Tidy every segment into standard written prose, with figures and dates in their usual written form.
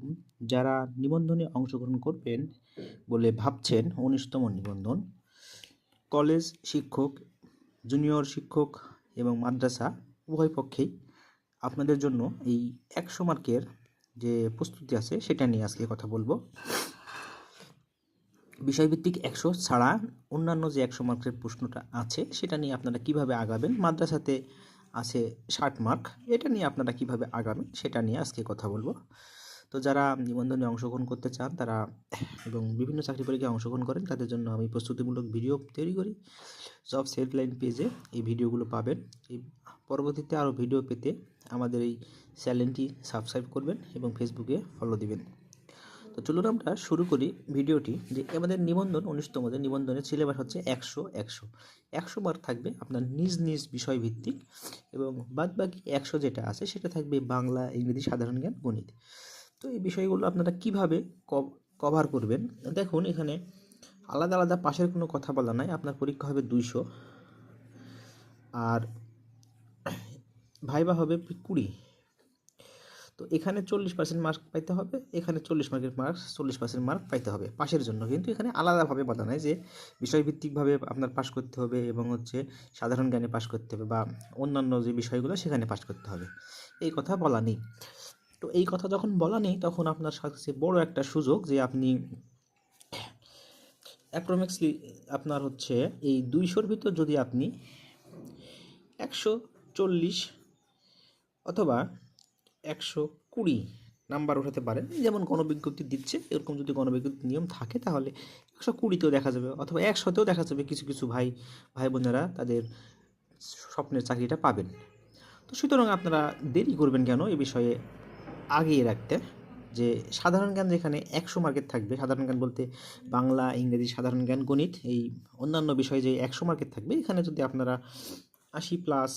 আলাইকুম। যারা নিবন্ধনে অংশগ্রহণ করবেন বলে ভাবছেন, ১৯তম নিবন্ধন, কলেজ শিক্ষক, জুনিয়র শিক্ষক এবং মাদ্রাসা উভয় পক্ষেই আপনাদের জন্য এই ১০০ মার্কের যে প্রস্তুতি আছে সেটা নিয়ে আজকে কথা বলবো। বিষয়ভিত্তিক ১০০ ছাড়া অন্যান্য যে ১০০ মার্কের প্রশ্নটা আছে সেটা নিয়ে আপনারা কিভাবে আগাবেন, মাদ্রাসাতে আছে ৬০ মার্ক, এটা নিয়ে আপনারা কিভাবে আগাবেন সেটা নিয়ে আজকে কথা বলবো। তো যারা নিবন্ধনে অংশগ্রহণ করতে চান তারা এবং বিভিন্ন চাকরি পরীক্ষায় অংশগ্রহণ করেন তাদের জন্য আমি প্রস্তুতিমূলক ভিডিও তৈরি করি। জবস হেডলাইন পেজে এই ভিডিওগুলো পাবেন। এই পরবর্তীতে আরও ভিডিও পেতে আমাদের এই চ্যানেলটি সাবস্ক্রাইব করবেন এবং ফেসবুকে ফলো দিবেন। তো চলুন আমরা শুরু করি ভিডিওটি। যে আমাদের নিবন্ধন ১৯তম নিবন্ধনের সিলেবাস হচ্ছে ১০০ মার্ক থাকবে আপনার নিজ নিজ বিষয় ভিত্তিক, এবং বাদবাকি ১০০ যেটা আছে সেটা থাকবে বাংলা, ইংরেজি, সাধারণ জ্ঞান, গণিত। তো এই বিষয়গুলো আপনারা কিভাবে কভার করবেন, দেখুন এখানে আলাদা আলাদা পাশের কোনো কথা বলা নাই। আপনার পরীক্ষা হবে ২০০ আর ভাইবা হবে ২০। তো এখানে 40% মার্ক পাইতে হবে, এখানে 40% মার্ক পাইতে হবে পাশের জন্য। কিন্তু এখানে আলাদাভাবে বলা নাই যে বিষয়ভিত্তিকভাবে আপনার পাশ করতে হবে এবং সাধারণ জ্ঞানে পাশ করতে হবে বা অন্যান্য যে বিষয়গুলো সেখানে পাশ করতে হবে, এই কথা বলা নেই। তো এই কথা যখন বলা নেই তখন আপনার সবচেয়ে বড় একটা সুযোগ যে আপনি অ্যাপ্রক্সিমেটলি আপনার এই ২০০-র ভিতর যদি আপনি ১৪০ অথবা ১২০ নাম্বার উঠাতে পারেন, যেমন গণবিজ্ঞপ্তি দিচ্ছে এরকম যদি গণবিজ্ঞপ্তির নিয়ম থাকে তাহলে ১২০তেও দেখা যাবে অথবা ১০০তেও দেখা যাবে। কিছু কিছু ভাই বোনেরা তাদের স্বপ্নের চাকরিটা পাবেন। তো সুতরাং আপনারা দেরি করবেন কেন এ বিষয়ে আগিয়ে রাখতে। যে সাধারণ জ্ঞান যেখানে ১০০ মার্কের থাকবে, সাধারণ জ্ঞান বলতে বাংলা, ইংরেজি, সাধারণ জ্ঞান, গণিত, এই অন্যান্য বিষয় যে ১০০ মার্কের থাকবে, এখানে যদি আপনারা ৮০+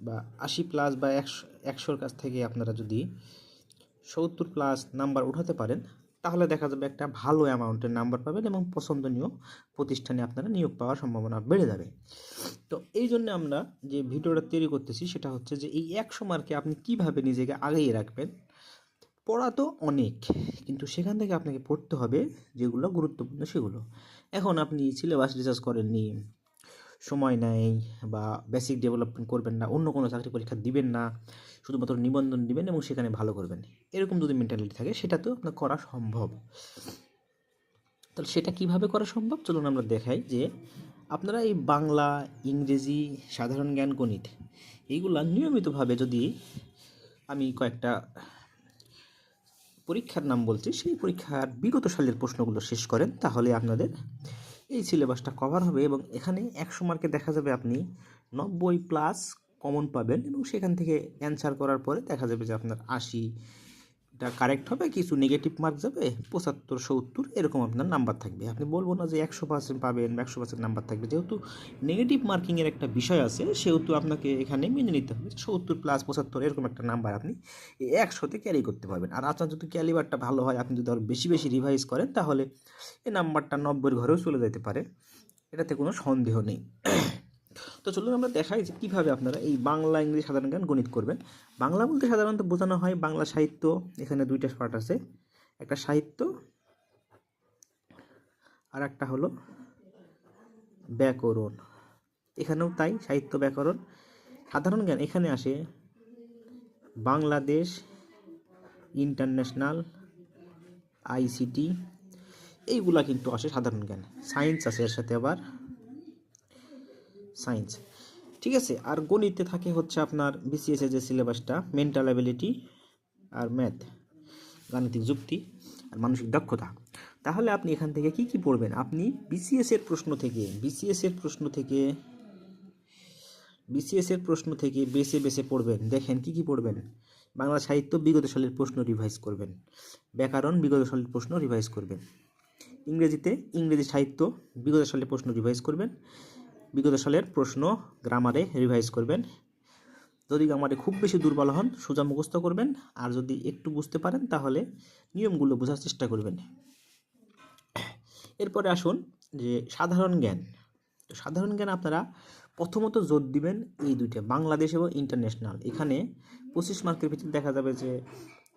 বা ৮০+ বা ১০০-র কাছ থেকে আপনারা যদি ৭০+ নাম্বার উঠাতে পারেন তাহলে দেখা যাবে একটা ভালো অ্যামাউন্টের নাম্বার পাবেন এবং পছন্দনীয় প্রতিষ্ঠানে আপনারা নিয়োগ পাওয়ার সম্ভাবনা বেড়ে যাবে। তো এই জন্য আমরা যে ভিডিওটা তৈরি করতেছি সেটা হচ্ছে যে এই ১০০ মার্কে আপনি কিভাবে নিজেকে আগিয়ে রাখবেন। পড়া তো অনেক, কিন্তু সেখান থেকে আপনাকে পড়তে হবে যেগুলো গুরুত্বপূর্ণ সেগুলো। এখন আপনি সিলেবাস রিসার্চ করেননি, সময় নেই, বা বেসিক ডেভেলপমেন্ট করবেন না, অন্য কোনো চাকরি পরীক্ষা দিবেন না, শুধুমাত্র নিবন্ধন দিবেন এবং সেখানে ভালো করবেন, এরকম যদি মেন্টালিটি থাকে সেটা তো আপনার করা সম্ভব। তাহলে সেটা কিভাবে করা সম্ভব চলুন আমরা দেখাই। যে আপনারা এই বাংলা, ইংরেজি, সাধারণ জ্ঞান, গণিত এইগুলা নিয়মিতভাবে যদি আমি কয়েকটা পরীক্ষার নাম বলছি, সেই পরীক্ষার বিগত সালের প্রশ্নগুলো শেষ করেন তাহলে আপনাদের এই সিলেবাসটা কভার হবে এবং এখানে ১০০ মার্কে দেখা যাবে আপনি ৯০+ কমন পাবেন এবং সেখান থেকে অ্যান্সার করার পরে দেখা যাবে যে আপনার ৮০টা কারেক্ট হবে, কিছু নেগেটিভ মার্ক যাবে, ৭৫, ৭০ এরকম আপনার নাম্বার থাকবে। আপনি বলবো না যে ১০০% পাবেন বা ১০০% নাম্বার থাকবে, যেহেতু নেগেটিভ মার্কিংয়ের একটা বিষয় আছে সেহেতু আপনাকে এখানে মেনে নিতে হবে ৭০+ ৭৫ এরকম একটা নাম্বার আপনি এই ১০০তে ক্যারি করতে পারবেন। আর আপনার যদি ক্যালিবারটা ভালো হয়, আপনি যদি আরও বেশি বেশি রিভাইজ করেন তাহলে এই নাম্বারটা ৯০-এর ঘরেও চলে যেতে পারে, এটাতে কোনো সন্দেহ নেই। তো চলুন আমরা দেখাই যে কীভাবে আপনারা এই বাংলা, ইংরেজি, সাধারণ জ্ঞান, গণিত করবেন। বাংলা বলতে সাধারণত বোঝানো হয় বাংলা সাহিত্য, এখানে ২টা পার্ট আছে, একটা সাহিত্য আর একটা হলো ব্যাকরণ। এখানেও তাই, সাহিত্য, ব্যাকরণ। সাধারণ জ্ঞান এখানে আসে বাংলাদেশ, ইন্টারন্যাশনাল, আইসিটি, এইগুলা কিন্তু আসে সাধারণ জ্ঞান। সায়েন্স আছে এর সাথে, আবার সায়েন্স, ঠিক আছে। আর গণিতে থাকে আপনার বিসিএসের যে সিলেবাসটা, মেন্টাল অ্যাবিলিটি আর ম্যাথ, গাণিতিক যুক্তি আর মানসিক দক্ষতা। তাহলে আপনি এখান থেকে কি কি পড়বেন, আপনি বিসিএসের প্রশ্ন থেকে বেছে বেছে পড়বেন। দেখেন কি কি পড়বেন। বাংলা সাহিত্য বিগত সালের প্রশ্ন রিভাইজ করবেন, ব্যাকরণ বিগত সালের প্রশ্ন রিভাইজ করবেন, ইংরেজি সাহিত্য বিগত সালের প্রশ্ন রিভাইজ করবেন, বিগত সালের প্রশ্ন গ্রামারে রিভাইজ করবেন। যদি গ্রামারে খুব বেশি দুর্বল হন সোজা মুখস্থ করবেন, আর যদি একটু বুঝতে পারেন তাহলে নিয়মগুলো বোঝার চেষ্টা করবেন। এরপরে আসুন যে সাধারণ জ্ঞান। তো সাধারণ জ্ঞান আপনারা প্রথমত জোর দিবেন এই দুইটা, বাংলাদেশ এবং ইন্টারন্যাশনাল। এখানে 25 মার্কের ভিতরে দেখা যাবে যে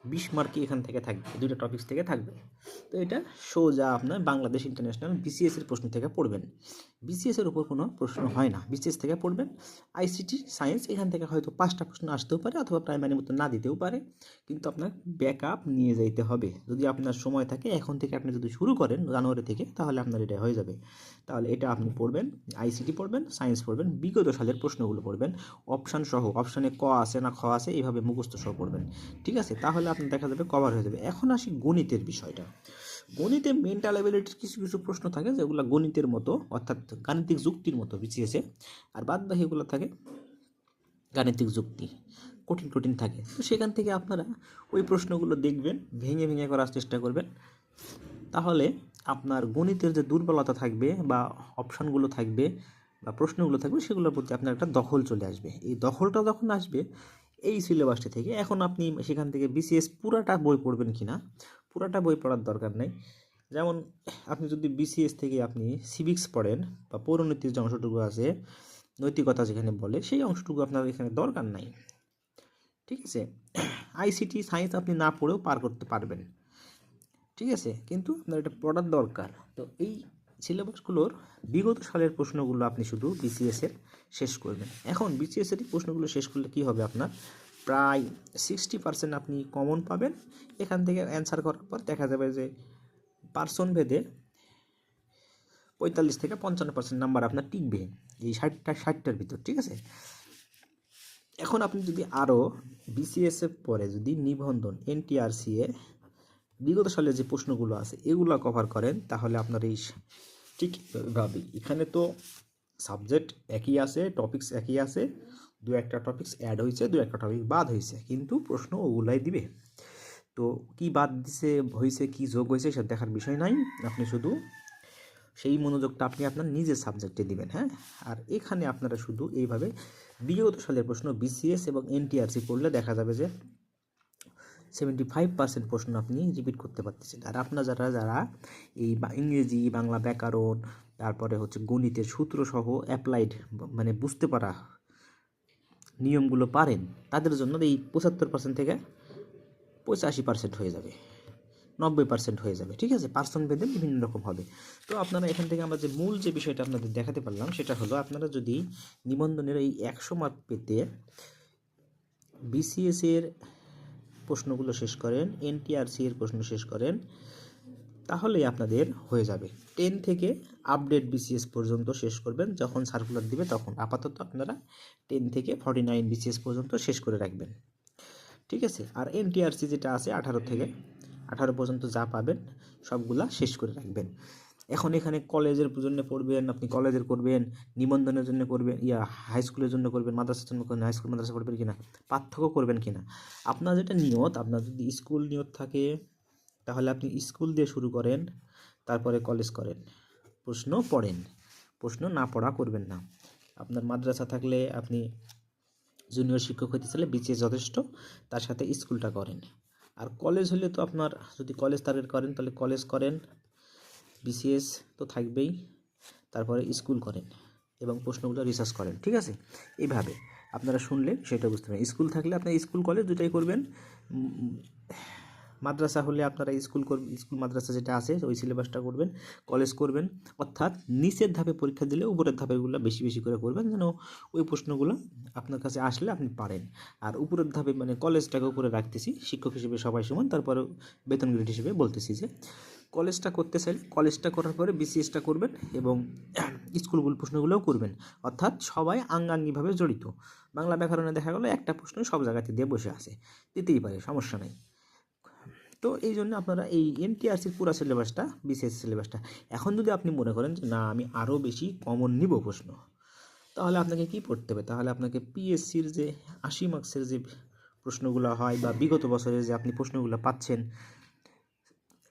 20 মার্কই এখান থেকে থাকবে, দুইটা টপিক্স থেকে থাকবে। তো এটা সোজা আপনার বাংলাদেশ ইন্টারন্যাশনাল বিসিএসের প্রশ্ন থেকে পড়বেন। বিসিএসের উপর কোনো প্রশ্ন হয় না, বিসিএস থেকে পড়বেন। আইসিটি সায়েন্স এখান থেকে হয়তো 5টা প্রশ্ন আসতেও পারে অথবা প্রাইমারি মতো না দিতেও পারে, কিন্তু আপনার ব্যাকআপ নিয়ে যাইতে হবে। যদি আপনার সময় থাকে এখন থেকে আপনি যদি শুরু করেন জানুয়ারি থেকে, তাহলে আপনার এটা হয়ে যাবে। তাহলে এটা আপনি পড়বেন, আইসিটি পড়বেন, সায়েন্স পড়বেন, বিগত সালের প্রশ্নগুলো পড়বেন, অপশান সহ, অপশানে ক আছে না খ আছে এইভাবে মুখস্থ সহ পড়বেন, ঠিক আছে? তাহলে আপনি দেখা যাবে কভার হয়ে যাবে। এখন আসি গণিতের বিষয়টা। গণিতে মেন্টাল অ্যাবিলিটির কিছু কিছু প্রশ্ন থাকে যেগুলো গণিতের মতো, অর্থাৎ গাণিতিক যুক্তির মতো বিসিএসে, আর বাদ বাকিগুলো থাকে গাণিতিক যুক্তি, কঠিন কঠিন থাকে। তো সেখান থেকে আপনারা ওই প্রশ্নগুলো দেখবেন, ভেঙে ভেঙে করার চেষ্টা করবেন। তাহলে আপনার গণিতের যে দুর্বলতা থাকবে বা অপশানগুলো থাকবে বা প্রশ্নগুলো থাকবে সেগুলোর প্রতি আপনার একটা দখল চলে আসবে। এই দখলটা যখন আসবে এই সিলেবাসটা থেকে, এখন আপনি সেখান থেকে বিসিএস পুরাটা বই পড়বেন কি না, পুরাটা বই পড়ার দরকার নেই। যেমন আপনি যদি বিসিএস থেকে আপনি সিভিক্স পড়েন বা পৌরনীতির যে অংশটুকু আছে, নৈতিকতা যেখানে বলে, সেই অংশটুকু আপনার এখানে দরকার নাই, ঠিক আছে? আইসিটি সায়েন্স আপনি না পড়েও পার করতে পারবেন, ঠিক আছে? কিন্তু আপনার এটা পড়ার দরকার। তো এই সিলেবাসগুলোর বিগত সালের প্রশ্নগুলো আপনি শুধু বিসিএসের শেষ করবেন। এখন বিসিএসের প্রশ্নগুলো শেষ করলে কি হবে, আপনার প্রায় 60% আপনি কমন পাবেন। এখান থেকে অ্যান্সার করার পর দেখা যাবে যে পার্সন ভেদে 45 থেকে 55% নাম্বার আপনার টিকবে এই 60টার ভিতর, ঠিক আছে? এখন আপনি যদি আরও বিসিএসের পরে যদি নিবন্ধন, এনটিআরসিএ বিগত সালে যে প্রশ্নগুলো আছে এগুলো কভার করেন, তাহলে আপনার এই ঠিকভাবে, এখানে তো সাবজেক্ট একই আছে, টপিকস একই আছে, দু একটা টপিকস অ্যাড হয়েছে, দু একটা টপিক বাদ হয়েছে, কিন্তু প্রশ্ন ওগুলাই দিবে। তো কি বাদ দিছে হয়েছে, কি যোগ হয়েছে সে দেখার বিষয় নাই, আপনি শুধু সেই মনোযোগটা আপনি আপনার নিজের সাবজেক্টে দিবেন, হ্যাঁ? আর এখানে আপনারা শুধু এইভাবে বিগত সালের প্রশ্ন বিসিএস এবং এনটিআরসি পড়লে দেখা যাবে যে 75% প্রশ্ন আপনি রিপিট করতে পারতেছেন। আর আপনার যারা যারা এই ইংরেজি, বাংলা ব্যাকরণ, তারপরে হচ্ছে গণিতের সূত্র সহ অ্যাপ্লাইড মানে বুঝতে পারা নিয়মগুলো পারেন, তাদের জন্য এই 75% থেকে 85% হয়ে যাবে, 90% হয়ে যাবে, ঠিক আছে? পার্সন ভেদে বিভিন্ন রকম হবে। তো আপনারা এখান থেকে আমরা যে মূল যে বিষয়টা আপনাদের দেখাতে পারলাম সেটা হলো, আপনারা যদি নিবন্ধনের এই 100 মার্ক পেতে বিসিএস এর প্রশ্নগুলো শেষ করেন, এনটিআরসি এর প্রশ্ন শেষ করেন, তাহলেই আপনাদের হয়ে যাবে। 10 থেকে আপডেট বিসিএস পর্যন্ত শেষ করবেন, যখন সার্কুলার দিবে তখন। আপাতত আপনারা 10 থেকে 49 বিসিএস পর্যন্ত শেষ করে রাখবেন, ঠিক আছে? আর এনটিআরসি যেটা আছে 18 থেকে 18 পর্যন্ত যা পাবেন সবগুলা শেষ করে রাখবেন। এখন এখানে কলেজের জন্য পড়বেন, আপনি কলেজের করবেন, নিবন্ধনের জন্য করবেন, হাই স্কুলের জন্য করবেন, মাদ্রাসার জন্য করবেন, হাই স্কুল মাদ্রাসা করবেন কিনা, পার্থক্য করবেন কিনা, আপনার যেটা নিয়ত, আপনার যদি স্কুল নিয়ত থাকে তাহলে আপনি স্কুল দিয়ে শুরু করেন, তারপরে কলেজ করেন, প্রশ্ন পড়েন, প্রশ্ন না পড়া করবেন না। আপনার মাদ্রাসা থাকলে আপনি জুনিয়র শিক্ষক হইতে চাইলে বিসিএস যথেষ্ট, তার সাথে স্কুলটা করেন। আর কলেজ হলে তো আপনার যদি কলেজ টার্গেট করেন তাহলে কলেজ করেন, বিসিএস তো থাকবেই, তারপরে স্কুল করেন এবং প্রশ্নগুলো রিসার্চ করেন, ঠিক আছে? এইভাবে আপনারা শুনলে সেটা বুঝতে পারেন। স্কুল থাকলে আপনার স্কুল কলেজ দুটাই করবেন, মাদ্রাসা হলে আপনারা স্কুল করবেন, স্কুল মাদ্রাসা যেটা আছে ওই সিলেবাসটা করবেন, কলেজ করবেন, অর্থাৎ নিচের ধাপে পরীক্ষা দিলে উপরের ধাপেগুলো বেশি বেশি করে করবেন, যেন ওই প্রশ্নগুলো আপনার কাছে আসলে আপনি পারেন। আর উপরের ধাপে মানে কলেজটাকে উপরে রাখতেছি, শিক্ষক হিসেবে সবাই সমান, তারপরে বেতন গ্রেড হিসেবে বলতেছি যে কলেজটা করতে চাইলে কলেজটা করার পরে বিসিএসটা করবেন এবং স্কুলগুলো প্রশ্নগুলোও করবেন, অর্থাৎ সবাই আঙ্গাঙ্গিভাবে জড়িত। বাংলা ব্যাকরণে দেখা গেলো একটা প্রশ্ন সব জায়গাতে দিয়ে বসে আছে, দিতেই পারে, সমস্যা নেই। তো এই জন্য আপনারা এই এনটিআরসির পুরো সিলেবাসটা, বিসিএস সিলেবাসটা, এখন যদি আপনি মনে করেন যে না আমি আরও বেশি কমন নিব প্রশ্ন, তাহলে আপনাকে কি পড়তে হবে, তাহলে আপনাকে পিএসসির যে 80 মার্কসের যে প্রশ্নগুলো হয় বা বিগত বছরের যে আপনি প্রশ্নগুলো পাচ্ছেন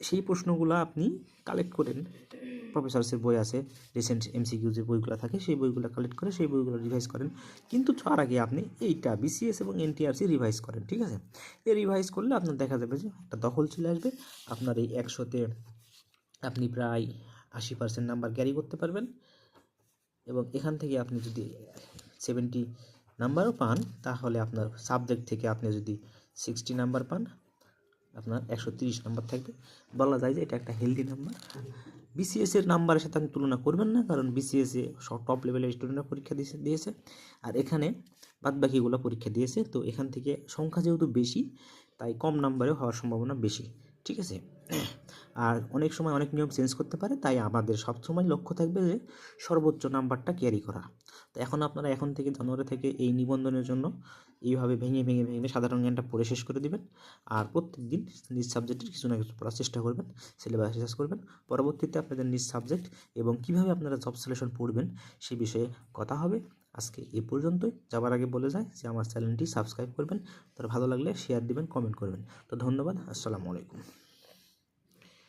সেই প্রশ্নগুলো আপনি কালেক্ট করেন, প্রফেসরসের বই আছে, রিসেন্ট এমসিকিউ যে বইগুলো থাকে সেই বইগুলো কালেক্ট করে সেই বইগুলো রিভাইজ করেন। কিন্তু তার আগে আপনি এইটা বিসিএস এবং এনটিআরসি রিভাইজ করেন, ঠিক আছে? এই রিভাইজ করলে আপনার দেখা যাবে যে একটা দখল চলে আসবে, আপনার এই 100তে আপনি প্রায় 80% নাম্বার ক্যারি করতে পারবেন। এবং এখান থেকে আপনি যদি 70 নাম্বারও পান, তাহলে আপনার সাবজেক্ট থেকে আপনি যদি 60 নাম্বার পান, আপনার 130 নাম্বার থাকবে। বলা যায় যে এটা একটা হেলদি নাম্বার। বিসিএসের নাম্বারের সাথে আপনি তুলনা করবেন না, কারণ বিসিএসে সব টপ লেভেলের স্টুডেন্টরা পরীক্ষা দিয়েছে, আর এখানে বাদবাকিগুলো পরীক্ষা দিয়েছে। তো এখান থেকে সংখ্যা যেহেতু বেশি, তাই কম নাম্বারেও হওয়ার সম্ভাবনা বেশি, ঠিক আছে। আর অনেক সময় অনেক নিয়ম চেঞ্জ করতে পারে, তাই আমাদের সবসময় লক্ষ্য থাকবে যে সর্বোচ্চ নাম্বারটা ক্যারি করা। তো আপনারা এখন থেকে জানুয়ারি থেকে এই নিবন্ধনের জন্য এইভাবে ভেঙে সাধারণ জ্ঞানটা পড়ে শেষ করে দিবেন। আর প্রত্যেক দিন নিজ সাবজেক্টের কিছু না কিছু পড়ার চেষ্টা করবেন, সিলেবাস শেষ করবেন। পরবর্তীতে আপনাদের নিজ সাবজেক্ট এবং কীভাবে আপনারা জব সিলেকশন পড়বেন সেই বিষয়ে কথা হবে। আজকে এ পর্যন্তই। যাবার আগে বলে যায় যে আমার চ্যানেলটি সাবস্ক্রাইব করবেন, তার ভালো লাগলে শেয়ার দিবেন, কমেন্ট করবেন। তো ধন্যবাদ, আসসালামু আলাইকুম।